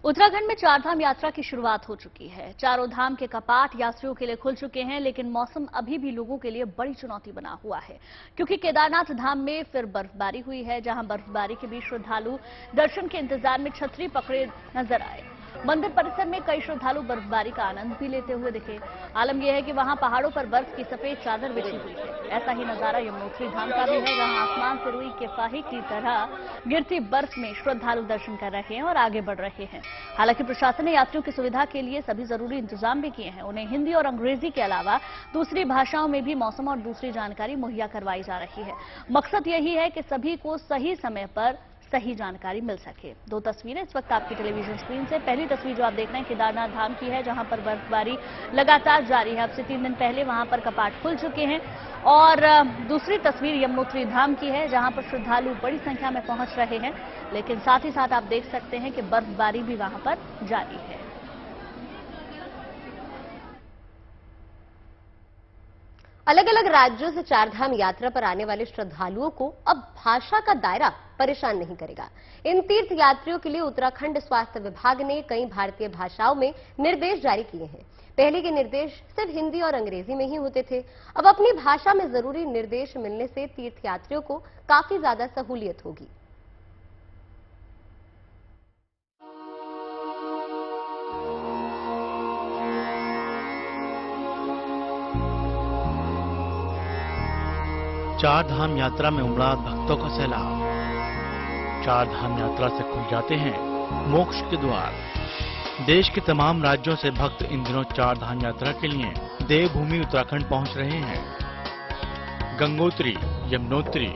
उत्तराखंड में चारधाम यात्रा की शुरुआत हो चुकी है। चारों धाम के कपाट यात्रियों के लिए खुल चुके हैं, लेकिन मौसम अभी भी लोगों के लिए बड़ी चुनौती बना हुआ है, क्योंकि केदारनाथ धाम में फिर बर्फबारी हुई है, जहां बर्फबारी के बीच श्रद्धालु दर्शन के इंतजार में छतरी पकड़े नजर आए। मंदिर परिसर में कई श्रद्धालु बर्फबारी का आनंद भी लेते हुए दिखे। आलम यह है कि वहां पहाड़ों पर बर्फ की सफेद चादर बिछी हुई है। ऐसा ही नजारा यमुनोत्री धाम का भी है, जहां आसमान से रुई के फाही की तरह गिरती बर्फ में श्रद्धालु दर्शन कर रहे हैं और आगे बढ़ रहे हैं। हालांकि प्रशासन ने यात्रियों की सुविधा के लिए सभी जरूरी इंतजाम भी किए हैं। उन्हें हिंदी और अंग्रेजी के अलावा दूसरी भाषाओं में भी मौसम और दूसरी जानकारी मुहैया करवाई जा रही है। मकसद यही है कि सभी को सही समय पर सही जानकारी मिल सके। दो तस्वीरें इस वक्त आपकी टेलीविजन स्क्रीन से। पहली तस्वीर जो आप देख रहे हैं केदारनाथ धाम की है, जहां पर बर्फबारी लगातार जारी है। अब से 3 दिन पहले वहां पर कपाट खुल चुके हैं। और दूसरी तस्वीर यमुनोत्री धाम की है, जहां पर श्रद्धालु बड़ी संख्या में पहुंच रहे हैं, लेकिन साथ ही साथ आप देख सकते हैं कि बर्फबारी भी वहां पर जारी है। अलग अलग राज्यों से चारधाम यात्रा पर आने वाले श्रद्धालुओं को अब भाषा का दायरा परेशान नहीं करेगा। इन तीर्थ यात्रियों के लिए उत्तराखंड स्वास्थ्य विभाग ने कई भारतीय भाषाओं में निर्देश जारी किए हैं। पहले के निर्देश सिर्फ हिंदी और अंग्रेजी में ही होते थे। अब अपनी भाषा में जरूरी निर्देश मिलने से तीर्थ यात्रियों को काफी ज्यादा सहूलियत होगी। चार धाम यात्रा में उमड़ा भक्तों का सैलाब। चार धाम यात्रा से खुल जाते हैं मोक्ष के द्वार। देश के तमाम राज्यों से भक्त इन दिनों चार धाम यात्रा के लिए देवभूमि उत्तराखंड पहुंच रहे हैं। गंगोत्री, यमुनोत्री,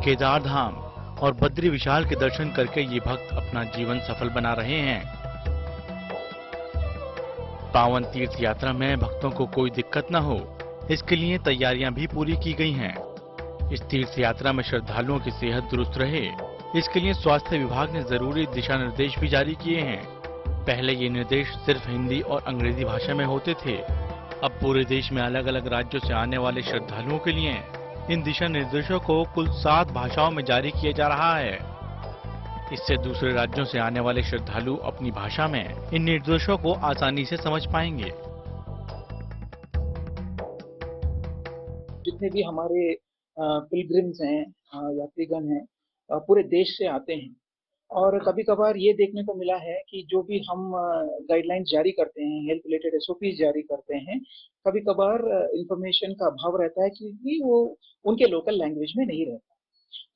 केदार धाम और बद्री विशाल के दर्शन करके ये भक्त अपना जीवन सफल बना रहे हैं। पावन तीर्थ यात्रा में भक्तों को कोई दिक्कत न हो, इसके लिए तैयारियां भी पूरी की गई हैं। इस तीर्थ यात्रा में श्रद्धालुओं की सेहत दुरुस्त रहे, इसके लिए स्वास्थ्य विभाग ने जरूरी दिशा निर्देश भी जारी किए हैं। पहले ये निर्देश सिर्फ हिंदी और अंग्रेजी भाषा में होते थे। अब पूरे देश में अलग अलग राज्यों से आने वाले श्रद्धालुओं के लिए इन दिशा निर्देशों को कुल 7 भाषाओं में जारी किया जा रहा है। इससे दूसरे राज्यों से आने वाले श्रद्धालु अपनी भाषा में इन निर्देशों को आसानी से समझ पाएंगे। जितने भी हमारे पिलग्रिम्स हैं, यात्रीगण हैं, पूरे देश से आते हैं और कभी कभार ये देखने को मिला है कि जो भी हम गाइडलाइंस जारी करते हैं, हेल्थ रिलेटेड एसओपीज जारी करते हैं, कभी कभार इंफॉर्मेशन का अभाव रहता है क्योंकि वो उनके लोकल लैंग्वेज में नहीं रहता।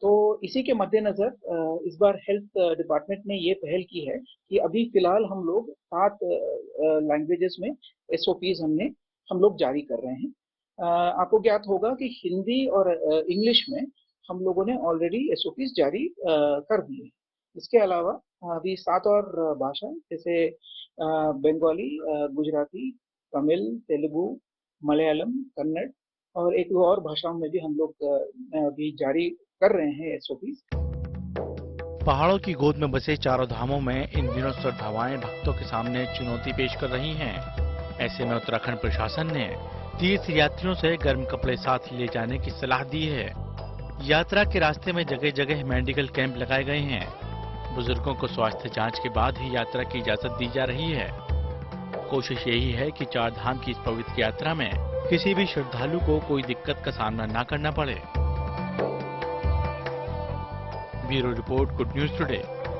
तो इसी के मद्देनजर इस बार हेल्थ डिपार्टमेंट ने ये पहल की है कि अभी फिलहाल हम लोग 7 लैंग्वेजेस में एसओपीज हम लोग जारी कर रहे हैं। आपको ज्ञात होगा कि हिंदी और इंग्लिश में हम लोगों ने ऑलरेडी एसओपीज जारी कर दिए। इसके अलावा अभी 7 और भाषा जैसे बंगाली, गुजराती, तमिल, तेलुगु, मलयालम, कन्नड़ और एक दो और भाषाओं में भी हम लोग अभी जारी कर रहे हैं एसओपीज। पहाड़ों की गोद में बसे चारों धामों में इन दिनों श्रद्धावाएं भक्तों के सामने चुनौती पेश कर रही हैं। ऐसे में उत्तराखंड प्रशासन ने तीर्थ यात्रियों से गर्म कपड़े साथ ले जाने की सलाह दी है। यात्रा के रास्ते में जगह जगह मेडिकल कैंप लगाए गए हैं। बुजुर्गों को स्वास्थ्य जांच के बाद ही यात्रा की इजाजत दी जा रही है। कोशिश यही है कि चार धाम की इस पवित्र यात्रा में किसी भी श्रद्धालु को कोई दिक्कत का सामना न करना पड़े। Bureau report, good news today.